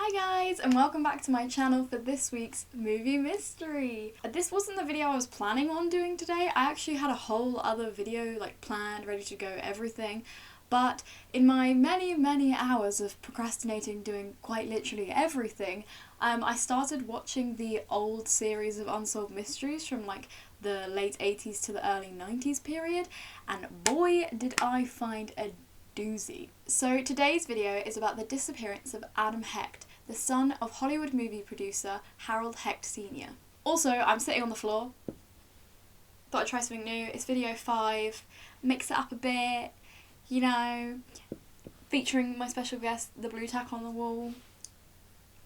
Hi guys, and welcome back to my channel for this week's movie mystery. This wasn't the video I was planning on doing today. I actually had a whole other video planned, ready to go, everything. But in my many hours of procrastinating doing quite literally everything, I started watching the old series of unsolved mysteries from the late 80s to the early 90s period, and boy did I find a doozy. So today's video is about the disappearance of Adam Hecht, the son of Hollywood movie producer Harold Hecht Sr. Also, I'm sitting on the floor. Thought I'd try something new. It's video 5. Mix it up a bit, you know, featuring my special guest, the blue tack on the wall.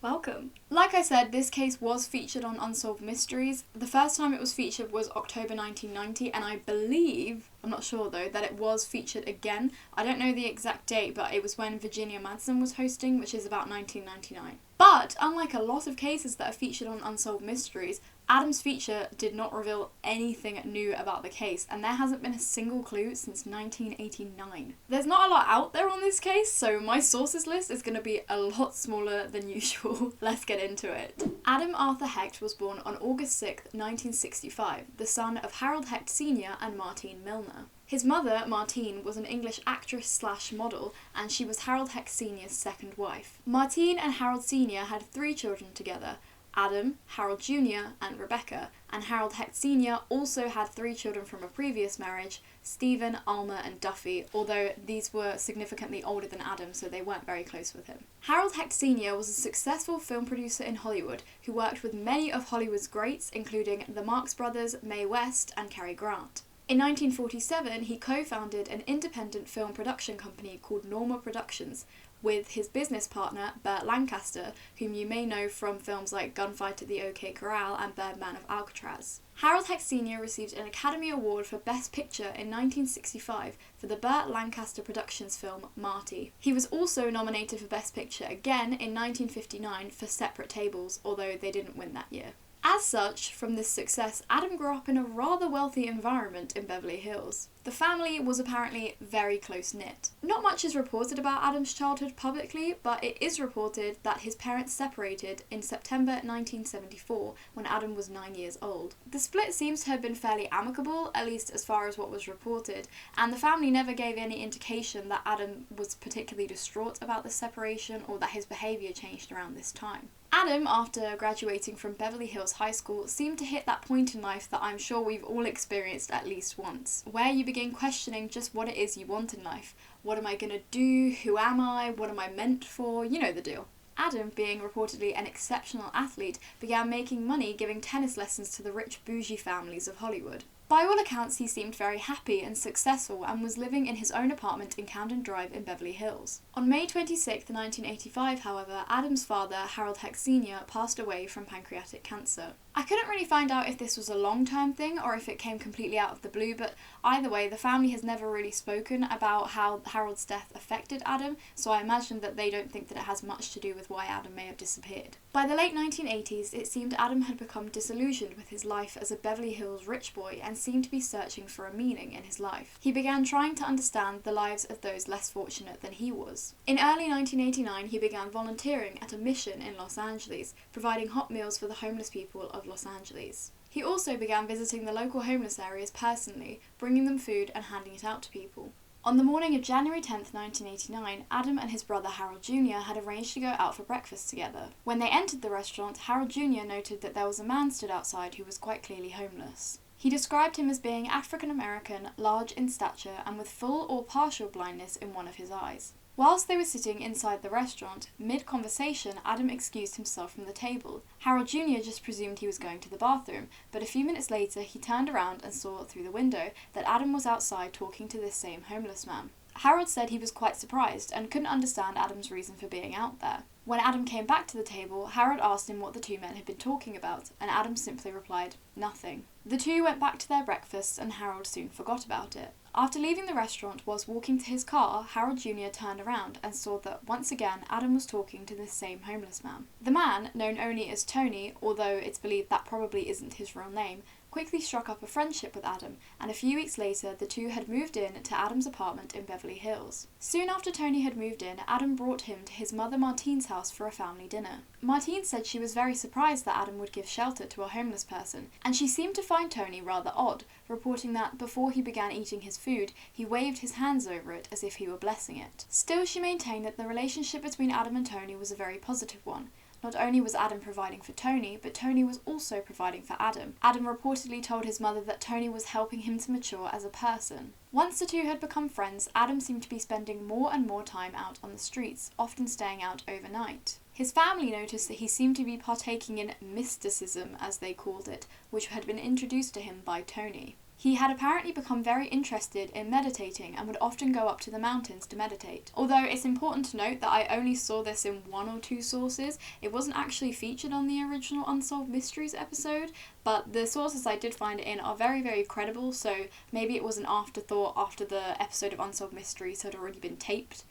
Welcome. Like I said, this case was featured on Unsolved Mysteries. The first time it was featured was October 1990, and I believe, I'm not sure though, that it was featured again. I don't know the exact date, but it was when Virginia Madsen was hosting, which is about 1999. But unlike a lot of cases that are featured on Unsolved Mysteries, Adam's feature did not reveal anything new about the case, and there hasn't been a single clue since 1989. There's not a lot out there on this case, so my sources list is going to be a lot smaller than usual. Let's get into it. Adam Arthur Hecht was born on August 6, 1965, the son of Harold Hecht Sr. and Martine Milner. His mother, Martine, was an English actress/model, and she was Harold Hecht Sr.'s second wife. Martine and Harold Sr. had 3 children together: Adam, Harold Jr. and Rebecca, and Harold Hecht Sr. also had 3 children from a previous marriage: Stephen, Alma and Duffy, although these were significantly older than Adam, so they weren't very close with him. Harold Hecht Sr. was a successful film producer in Hollywood who worked with many of Hollywood's greats, including the Marx Brothers, Mae West and Cary Grant. In 1947, he co-founded an independent film production company called Norma Productions with his business partner, Burt Lancaster, whom you may know from films like Gunfight at the OK Corral and Birdman of Alcatraz. Harold Hecht Sr. received an Academy Award for Best Picture in 1965 for the Burt Lancaster Productions film Marty. He was also nominated for Best Picture again in 1959 for Separate Tables, although they didn't win that year. As such, from this success, Adam grew up in a rather wealthy environment in Beverly Hills. The family was apparently very close-knit. Not much is reported about Adam's childhood publicly, but it is reported that his parents separated in September 1974 when Adam was 9 years old. The split seems to have been fairly amicable, at least as far as what was reported, and the family never gave any indication that Adam was particularly distraught about the separation or that his behaviour changed around this time. Adam, after graduating from Beverly Hills High School, seemed to hit that point in life that I'm sure we've all experienced at least once, where you begin questioning just what it is you want in life. What am I gonna do? Who am I? What am I meant for? You know the deal. Adam, being reportedly an exceptional athlete, began making money giving tennis lessons to the rich bougie families of Hollywood. By all accounts, he seemed very happy and successful and was living in his own apartment in Camden Drive in Beverly Hills. On May 26, 1985, however, Adam's father, Harold Hecht Sr., passed away from pancreatic cancer. I couldn't really find out if this was a long-term thing or if it came completely out of the blue, but either way, the family has never really spoken about how Harold's death affected Adam, so I imagine that they don't think that it has much to do with why Adam may have disappeared. By the late 1980s, it seemed Adam had become disillusioned with his life as a Beverly Hills rich boy and seemed to be searching for a meaning in his life. He began trying to understand the lives of those less fortunate than he was. In early 1989, he began volunteering at a mission in Los Angeles, providing hot meals for the homeless people of Los Angeles. He also began visiting the local homeless areas personally, bringing them food and handing it out to people. On the morning of January 10, 1989, Adam and his brother Harold Jr. had arranged to go out for breakfast together. When they entered the restaurant, Harold Jr. noted that there was a man stood outside who was quite clearly homeless. He described him as being African American, large in stature, and with full or partial blindness in one of his eyes. Whilst they were sitting inside the restaurant, mid-conversation, Adam excused himself from the table. Harold Jr. just presumed he was going to the bathroom, but a few minutes later he turned around and saw through the window that Adam was outside talking to this same homeless man. Harold said he was quite surprised and couldn't understand Adam's reason for being out there. When Adam came back to the table, Harold asked him what the 2 men had been talking about, and Adam simply replied, "Nothing." The 2 went back to their breakfast and Harold soon forgot about it. After leaving the restaurant, whilst walking to his car, Harold Jr. turned around and saw that once again Adam was talking to this same homeless man. The man, known only as Tony, although it's believed that probably isn't his real name, quickly struck up a friendship with Adam, and a few weeks later the two had moved in to Adam's apartment in Beverly Hills. Soon after Tony had moved in, Adam brought him to his mother Martine's house for a family dinner. Martine said she was very surprised that Adam would give shelter to a homeless person, and she seemed to find Tony rather odd, reporting that before he began eating his food, he waved his hands over it as if he were blessing it. Still, she maintained that the relationship between Adam and Tony was a very positive one. Not only was Adam providing for Tony, but Tony was also providing for Adam. Adam reportedly told his mother that Tony was helping him to mature as a person. Once the two had become friends, Adam seemed to be spending more and more time out on the streets, often staying out overnight. His family noticed that he seemed to be partaking in mysticism, as they called it, which had been introduced to him by Tony. He had apparently become very interested in meditating and would often go up to the mountains to meditate. Although it's important to note that I only saw this in 1 or 2 sources, it wasn't actually featured on the original Unsolved Mysteries episode, but the sources I did find it in are very, very credible, so maybe it was an afterthought after the episode of Unsolved Mysteries had already been taped.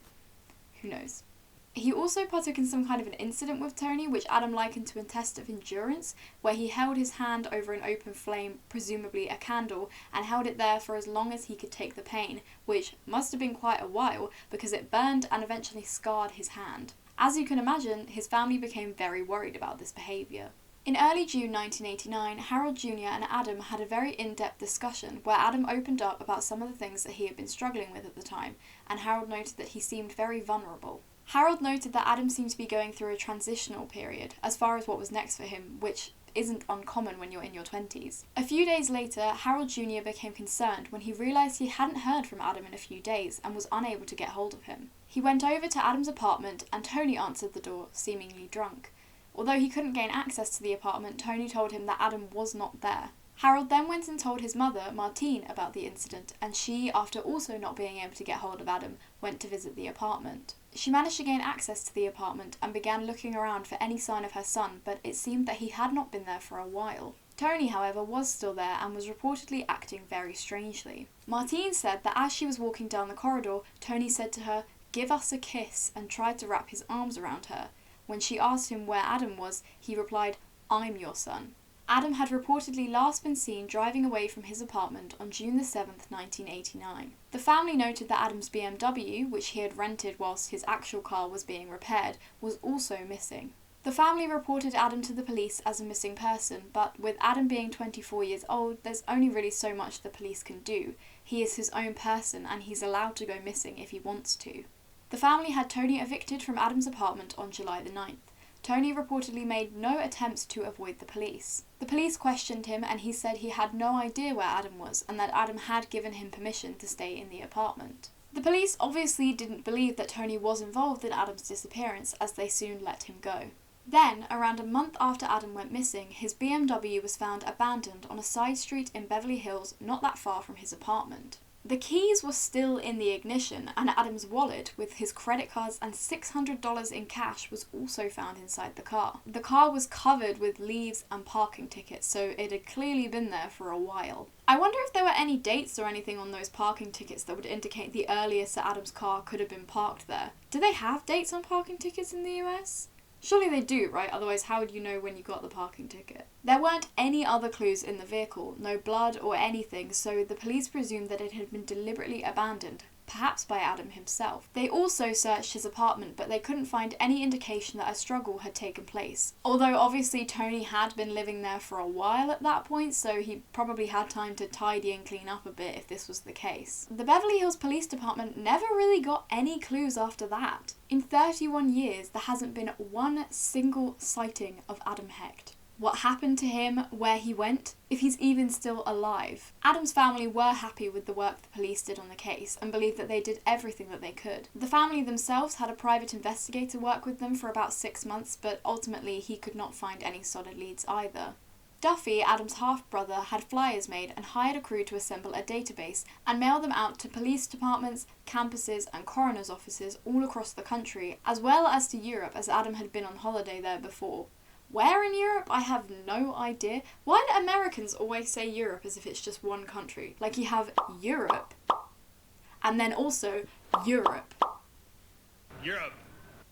Who knows? He also partook in some kind of an incident with Tony, which Adam likened to a test of endurance, where he held his hand over an open flame, presumably a candle, and held it there for as long as he could take the pain, which must have been quite a while, because it burned and eventually scarred his hand. As you can imagine, his family became very worried about this behaviour. In early June 1989, Harold Jr. and Adam had a very in-depth discussion where Adam opened up about some of the things that he had been struggling with at the time, and Harold noted that he seemed very vulnerable. Harold noted that Adam seemed to be going through a transitional period, as far as what was next for him, which isn't uncommon when you're in your 20s. A few days later, Harold Jr. became concerned when he realised he hadn't heard from Adam in a few days and was unable to get hold of him. He went over to Adam's apartment and Tony answered the door, seemingly drunk. Although he couldn't gain access to the apartment, Tony told him that Adam was not there. Harold then went and told his mother, Martine, about the incident, and she, after also not being able to get hold of Adam, went to visit the apartment. She managed to gain access to the apartment and began looking around for any sign of her son, but it seemed that he had not been there for a while. Tony, however, was still there and was reportedly acting very strangely. Martine said that as she was walking down the corridor, Tony said to her, "Give us a kiss," and tried to wrap his arms around her. When she asked him where Adam was, he replied, "I'm your son." Adam had reportedly last been seen driving away from his apartment on June 7th, 1989. The family noted that Adam's BMW, which he had rented whilst his actual car was being repaired, was also missing. The family reported Adam to the police as a missing person, but with Adam being 24 years old, there's only really so much the police can do. He is his own person and he's allowed to go missing if he wants to. The family had Tony evicted from Adam's apartment on July 9th. Tony reportedly made no attempts to avoid the police. The police questioned him and he said he had no idea where Adam was and that Adam had given him permission to stay in the apartment. The police obviously didn't believe that Tony was involved in Adam's disappearance, as they soon let him go. Then, around a month after Adam went missing, his BMW was found abandoned on a side street in Beverly Hills not that far from his apartment. The keys were still in the ignition, and Adam's wallet, with his credit cards and $600 in cash, was also found inside the car. The car was covered with leaves and parking tickets, so it had clearly been there for a while. I wonder if there were any dates or anything on those parking tickets that would indicate the earliest that Adam's car could have been parked there. Do they have dates on parking tickets in the US? Surely they do, right? Otherwise, how would you know when you got the parking ticket? There weren't any other clues in the vehicle, no blood or anything, so the police presumed that it had been deliberately abandoned, perhaps by Adam himself. They also searched his apartment, but they couldn't find any indication that a struggle had taken place. Although obviously Tony had been living there for a while at that point, so he probably had time to tidy and clean up a bit if this was the case. The Beverly Hills Police Department never really got any clues after that. In 31 years, there hasn't been one single sighting of Adam Hecht. What happened to him, where he went, if he's even still alive. Adam's family were happy with the work the police did on the case and believed that they did everything that they could. The family themselves had a private investigator work with them for about 6 months, but ultimately he could not find any solid leads either. Duffy, Adam's half-brother, had flyers made and hired a crew to assemble a database and mail them out to police departments, campuses and coroner's offices all across the country, as well as to Europe, as Adam had been on holiday there before. Where in Europe? I have no idea. Why do Americans always say Europe as if it's just one country? Like you have Europe, and then also Europe. Europe.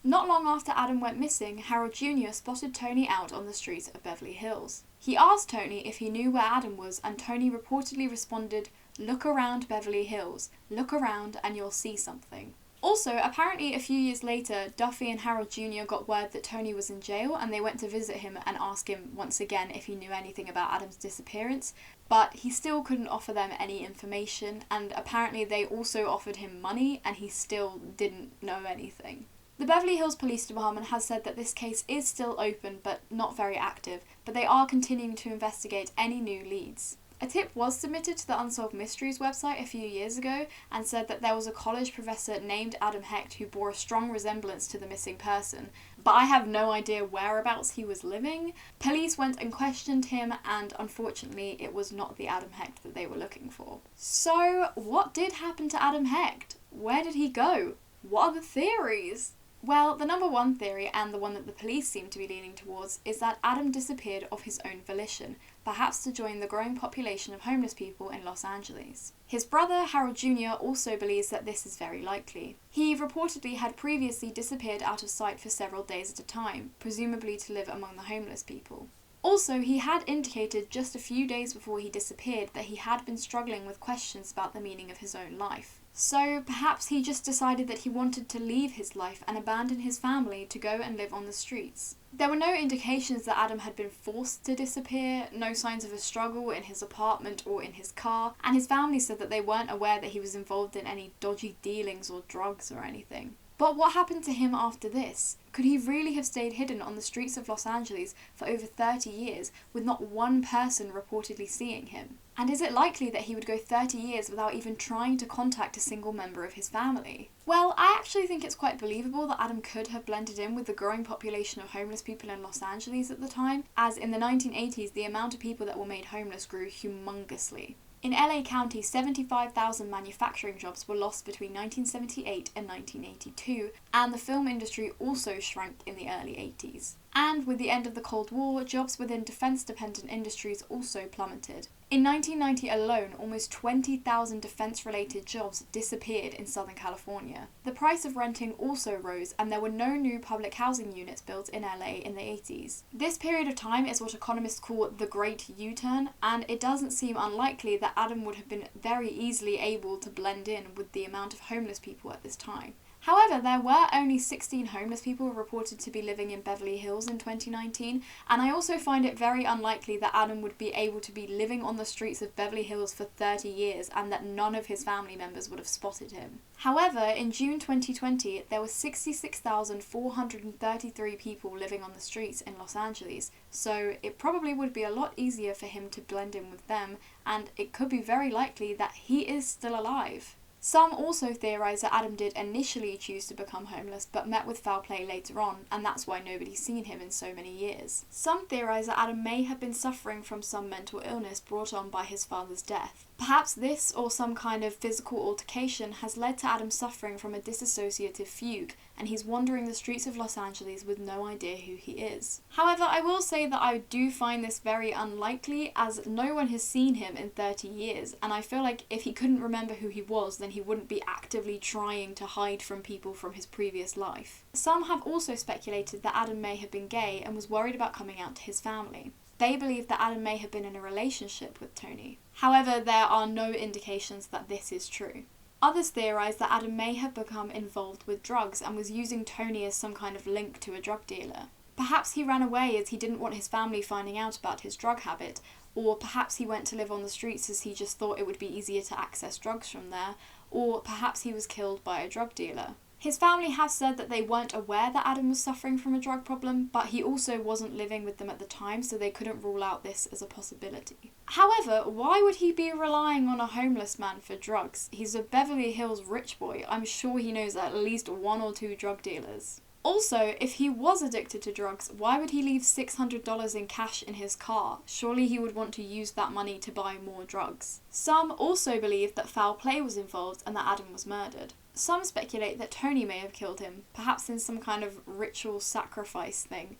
Not long after Adam went missing, Harold Jr. spotted Tony out on the streets of Beverly Hills. He asked Tony if he knew where Adam was, and Tony reportedly responded, "Look around Beverly Hills. Look around and you'll see something." Also, apparently a few years later, Duffy and Harold Jr. got word that Tony was in jail, and they went to visit him and ask him once again if he knew anything about Adam's disappearance, but he still couldn't offer them any information, and apparently they also offered him money and he still didn't know anything. The Beverly Hills Police Department has said that this case is still open but not very active, but they are continuing to investigate any new leads. A tip was submitted to the Unsolved Mysteries website a few years ago and said that there was a college professor named Adam Hecht who bore a strong resemblance to the missing person, but I have no idea whereabouts he was living. Police went and questioned him, and unfortunately it was not the Adam Hecht that they were looking for. So, what did happen to Adam Hecht? Where did he go? What are the theories? Well, the number one theory, and the one that the police seem to be leaning towards, is that Adam disappeared of his own volition, perhaps to join the growing population of homeless people in Los Angeles. His brother, Harold Jr., also believes that this is very likely. He reportedly had previously disappeared out of sight for several days at a time, presumably to live among the homeless people. Also, he had indicated just a few days before he disappeared that he had been struggling with questions about the meaning of his own life. So perhaps he just decided that he wanted to leave his life and abandon his family to go and live on the streets. There were no indications that Adam had been forced to disappear, no signs of a struggle in his apartment or in his car, and his family said that they weren't aware that he was involved in any dodgy dealings or drugs or anything. But what happened to him after this? Could he really have stayed hidden on the streets of Los Angeles for over 30 years with not one person reportedly seeing him? And is it likely that he would go 30 years without even trying to contact a single member of his family? Well, I actually think it's quite believable that Adam could have blended in with the growing population of homeless people in Los Angeles at the time, as in the 1980s the amount of people that were made homeless grew humongously. In LA County, 75,000 manufacturing jobs were lost between 1978 and 1982, and the film industry also shrank in the early 80s. And with the end of the Cold War, jobs within defense-dependent industries also plummeted. In 1990 alone, almost 20,000 defense-related jobs disappeared in Southern California. The price of renting also rose, and there were no new public housing units built in LA in the 80s. This period of time is what economists call the Great U-turn, and it doesn't seem unlikely that Adam would have been very easily able to blend in with the amount of homeless people at this time. However, there were only 16 homeless people reported to be living in Beverly Hills in 2019, and I also find it very unlikely that Adam would be able to be living on the streets of Beverly Hills for 30 years and that none of his family members would have spotted him. However, in June 2020, there were 66,433 people living on the streets in Los Angeles, so it probably would be a lot easier for him to blend in with them, and it could be very likely that he is still alive. Some also theorise that Adam did initially choose to become homeless but met with foul play later on, and that's why nobody's seen him in so many years. Some theorise that Adam may have been suffering from some mental illness brought on by his father's death. Perhaps this or some kind of physical altercation has led to Adam suffering from a dissociative fugue, and he's wandering the streets of Los Angeles with no idea who he is. However, I will say that I do find this very unlikely, as no one has seen him in 30 years, and I feel like if he couldn't remember who he was, then he wouldn't be actively trying to hide from people from his previous life. Some have also speculated that Adam may have been gay and was worried about coming out to his family. They believe that Adam may have been in a relationship with Tony. However, there are no indications that this is true. Others theorise that Adam may have become involved with drugs and was using Tony as some kind of link to a drug dealer. Perhaps he ran away as he didn't want his family finding out about his drug habit, or perhaps he went to live on the streets as he just thought it would be easier to access drugs from there, or perhaps he was killed by a drug dealer. His family have said that they weren't aware that Adam was suffering from a drug problem, but he also wasn't living with them at the time, so they couldn't rule out this as a possibility. However, why would he be relying on a homeless man for drugs? He's a Beverly Hills rich boy. I'm sure he knows at least one or two drug dealers. Also, if he was addicted to drugs, why would he leave $600 in cash in his car? Surely he would want to use that money to buy more drugs. Some also believe that foul play was involved and that Adam was murdered. Some speculate that Tony may have killed him, perhaps in some kind of ritual sacrifice thing.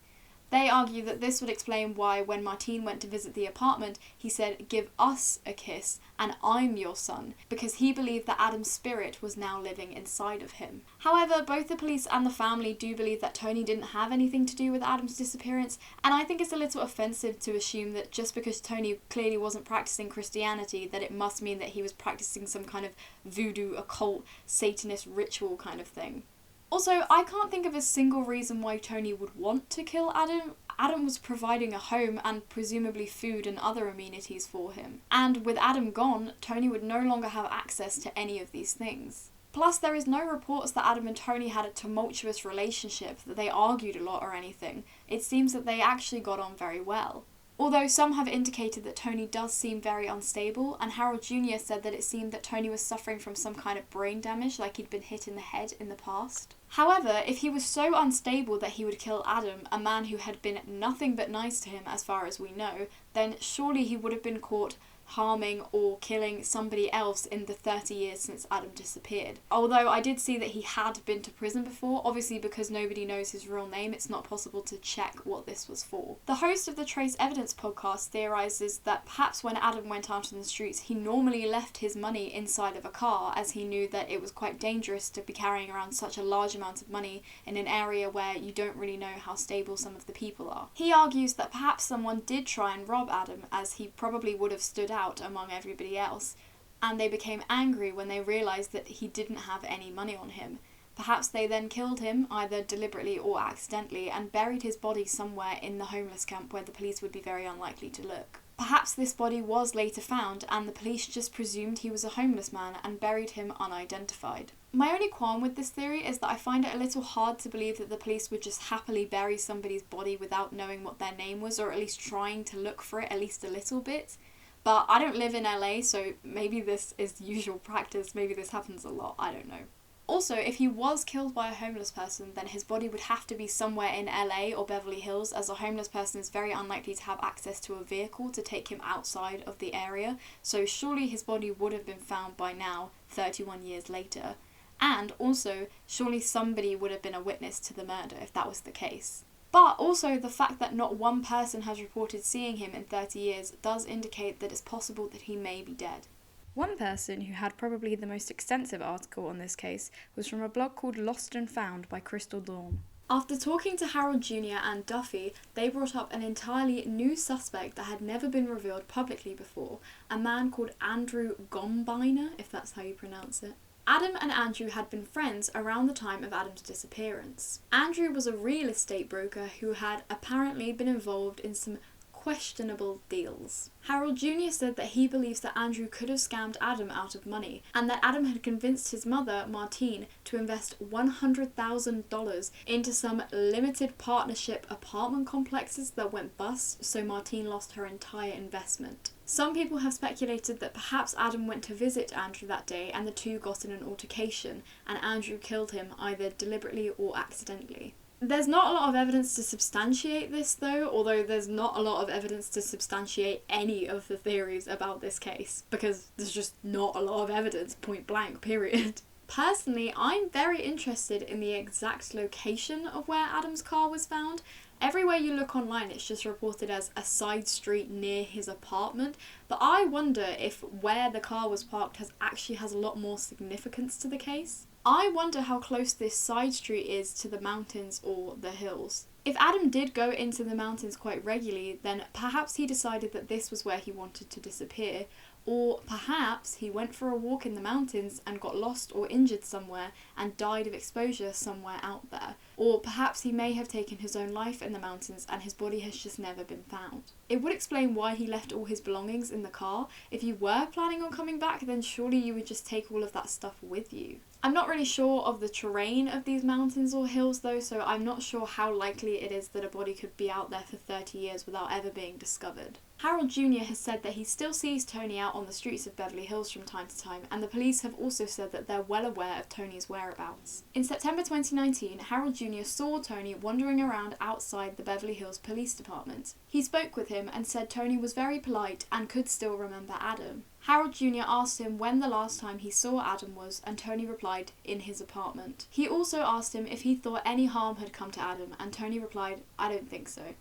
They argue that this would explain why when Martine went to visit the apartment, he said, "Give us a kiss and I'm your son," because he believed that Adam's spirit was now living inside of him. However, both the police and the family do believe that Tony didn't have anything to do with Adam's disappearance, and I think it's a little offensive to assume that just because Tony clearly wasn't practicing Christianity, that it must mean that he was practicing some kind of voodoo, occult, Satanist ritual kind of thing. Also, I can't think of a single reason why Tony would want to kill Adam. Adam was providing a home and presumably food and other amenities for him. And with Adam gone, Tony would no longer have access to any of these things. Plus, there is no reports that Adam and Tony had a tumultuous relationship, that they argued a lot or anything. It seems that they actually got on very well. Although some have indicated that Tony does seem very unstable, and Harold Jr. said that it seemed that Tony was suffering from some kind of brain damage, like he'd been hit in the head in the past. However, if he was so unstable that he would kill Adam, a man who had been nothing but nice to him as far as we know, then surely he would have been caught harming or killing somebody else in the 30 years since Adam disappeared. Although I did see that he had been to prison before, obviously because nobody knows his real name, it's not possible to check what this was for. The host of the Trace Evidence podcast theorises that perhaps when Adam went out on the streets, he normally left his money inside of a car, as he knew that it was quite dangerous to be carrying around such a large amount of money in an area where you don't really know how stable some of the people are. He argues that perhaps someone did try and rob Adam, as he probably would have stood out among everybody else, and they became angry when they realised that he didn't have any money on him. Perhaps they then killed him, either deliberately or accidentally, and buried his body somewhere in the homeless camp where the police would be very unlikely to look. Perhaps this body was later found and the police just presumed he was a homeless man and buried him unidentified. My only qualm with this theory is that I find it a little hard to believe that the police would just happily bury somebody's body without knowing what their name was, or at least trying to look for it at least a little bit. But I don't live in LA, so maybe this is usual practice, maybe this happens a lot, I don't know. Also, if he was killed by a homeless person, then his body would have to be somewhere in LA or Beverly Hills, as a homeless person is very unlikely to have access to a vehicle to take him outside of the area, so surely his body would have been found by now, 31 years later. And also, surely somebody would have been a witness to the murder if that was the case. But also, the fact that not one person has reported seeing him in 30 years does indicate that it's possible that he may be dead. One person who had probably the most extensive article on this case was from a blog called Lost and Found by Crystal Dawn. After talking to Harold Jr. and Duffy, they brought up an entirely new suspect that had never been revealed publicly before, a man called Andrew Gombiner, if that's how you pronounce it. Adam and Andrew had been friends around the time of Adam's disappearance. Andrew was a real estate broker who had apparently been involved in some questionable deals. Harold Jr. said that he believes that Andrew could have scammed Adam out of money, and that Adam had convinced his mother, Martine, to invest $100,000 into some limited partnership apartment complexes that went bust, so Martine lost her entire investment. Some people have speculated that perhaps Adam went to visit Andrew that day and the two got in an altercation, and Andrew killed him either deliberately or accidentally. There's not a lot of evidence to substantiate this though, although there's not a lot of evidence to substantiate any of the theories about this case, because there's just not a lot of evidence, point blank, period. Personally, I'm very interested in the exact location of where Adam's car was found. Everywhere you look online, it's just reported as a side street near his apartment, but I wonder if where the car was parked actually has a lot more significance to the case. I wonder how close this side street is to the mountains or the hills. If Adam did go into the mountains quite regularly, then perhaps he decided that this was where he wanted to disappear, or perhaps he went for a walk in the mountains and got lost or injured somewhere and died of exposure somewhere out there. Or perhaps he may have taken his own life in the mountains and his body has just never been found. It would explain why he left all his belongings in the car. If you were planning on coming back, then surely you would just take all of that stuff with you. I'm not really sure of the terrain of these mountains or hills though, so I'm not sure how likely it is that a body could be out there for 30 years without ever being discovered. Harold Jr. has said that he still sees Tony out on the streets of Beverly Hills from time to time, and the police have also said that they're well aware of Tony's whereabouts. In September 2019, Harold Jr. saw Tony wandering around outside the Beverly Hills Police Department. He spoke with him and said Tony was very polite and could still remember Adam. Harold Jr. asked him when the last time he saw Adam was, and Tony replied, in his apartment. He also asked him if he thought any harm had come to Adam, and Tony replied, I don't think so.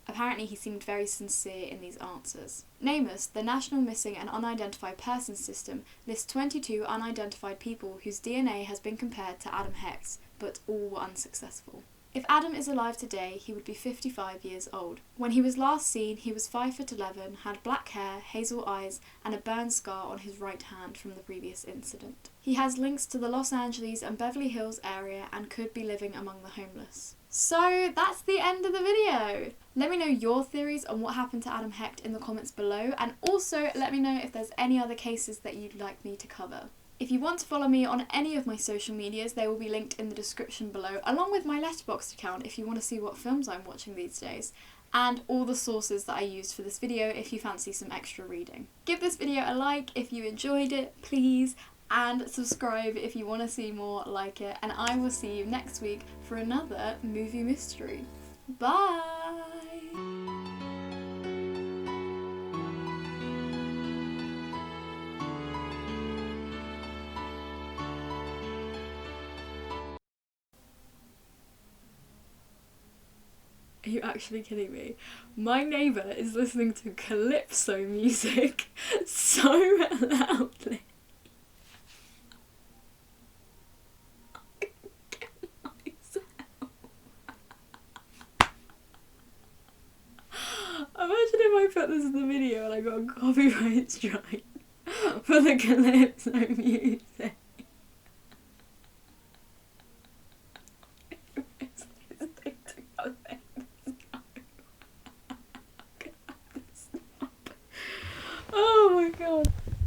Apparently he seemed very sincere in these answers. NamUs, the National Missing and Unidentified Persons System, lists 22 unidentified people whose DNA has been compared to Adam Hecht's, but all were unsuccessful. If Adam is alive today, he would be 55 years old. When he was last seen, he was 5'11", had black hair, hazel eyes, and a burn scar on his right hand from the previous incident. He has links to the Los Angeles and Beverly Hills area and could be living among the homeless. So that's the end of the video. Let me know your theories on what happened to Adam Hecht in the comments below, and also let me know if there's any other cases that you'd like me to cover. If you want to follow me on any of my social medias, they will be linked in the description below, along with my Letterboxd account if you want to see what films I'm watching these days, and all the sources that I used for this video if you fancy some extra reading. Give this video a like if you enjoyed it, please, and subscribe if you want to see more like it, and I will see you next week for another movie mystery. Bye! Are you actually kidding me? My neighbour is listening to calypso music so loudly. Imagine if I put this in the video and I got a copyright strike for the calypso music. Oh my god.